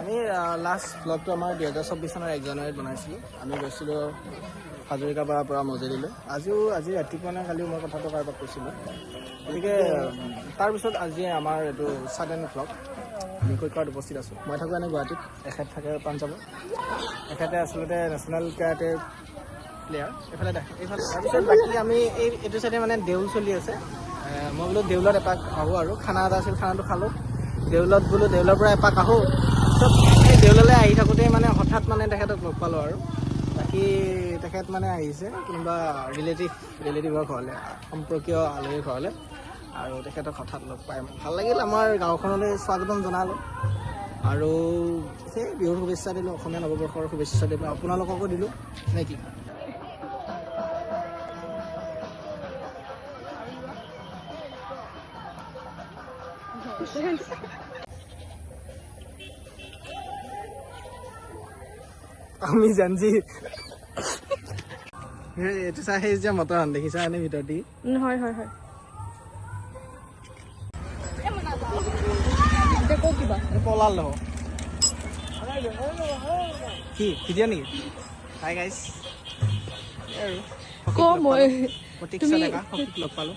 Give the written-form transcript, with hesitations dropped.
আমি লাষ্ট ব্লগটো আমাৰ 2024 চনৰ 1 জানুৱাৰীত বনাইছিলোঁ। আমি গৈছিলোঁ হাজৰিকাপাৰাৰ পৰা মজুলীলৈ। আজি ৰাতিপুৱা নে কালিও মই কথাটো কাৰোবাক কৈছিলোঁ। গতিকে তাৰপিছত আজি আমাৰ এইটো ছাডেন ব্লগ। আমি কৈকাৰত উপস্থিত আছোঁ। মই থাকোঁ এনে গুৱাহাটীত, এখেত থাকে পাঞ্জাৱত। এখেতে আচলতে নেশ্যনেল কেৰাটে প্লেয়াৰ। এইফালে তাৰপিছত বাকী আমি এইটো চাইডে মানে দেউল চলি আছে। মই বোলো দেউলত এপাক আহোঁ আৰু খানা এটা আছিল, খানাটো খালোঁ। দেউলত বোলো দেউলৰ পৰা এপাক আহোঁ। তাৰপিছত এই দেউললৈ আহি থাকোঁতে মানে হঠাৎ মানে তেখেতক লগ পালোঁ আৰু বাকী তেখেত মানে আহিছে কোনোবা ৰিলেটিভৰ ঘৰলৈ, সম্পৰ্কীয় আলহীৰ ঘৰলৈ। আৰু তেখেতক হঠাৎ লগ পাই ভাল লাগিল। আমাৰ গাঁওখনলৈ স্বাগতম জনালোঁ আৰু সেই বিহুৰ শুভেচ্ছা দিলোঁ, অসমীয়া নৱবৰ্ষৰ শুভেচ্ছা দিলোঁ, আপোনালোককো দিলোঁ নে কি? আমি জানজি এইটো চাই সেই যে মটৰখন দেখিছা এনে ভিতৰত দি হয় এতিয়া কওঁ কিবা পলাল লহ কি ভিডিঅ' নেকি? হাই গাইছ আৰু ক মই প্ৰতীক্ষা তুমি ডেকা সখীক লগ পালোঁ।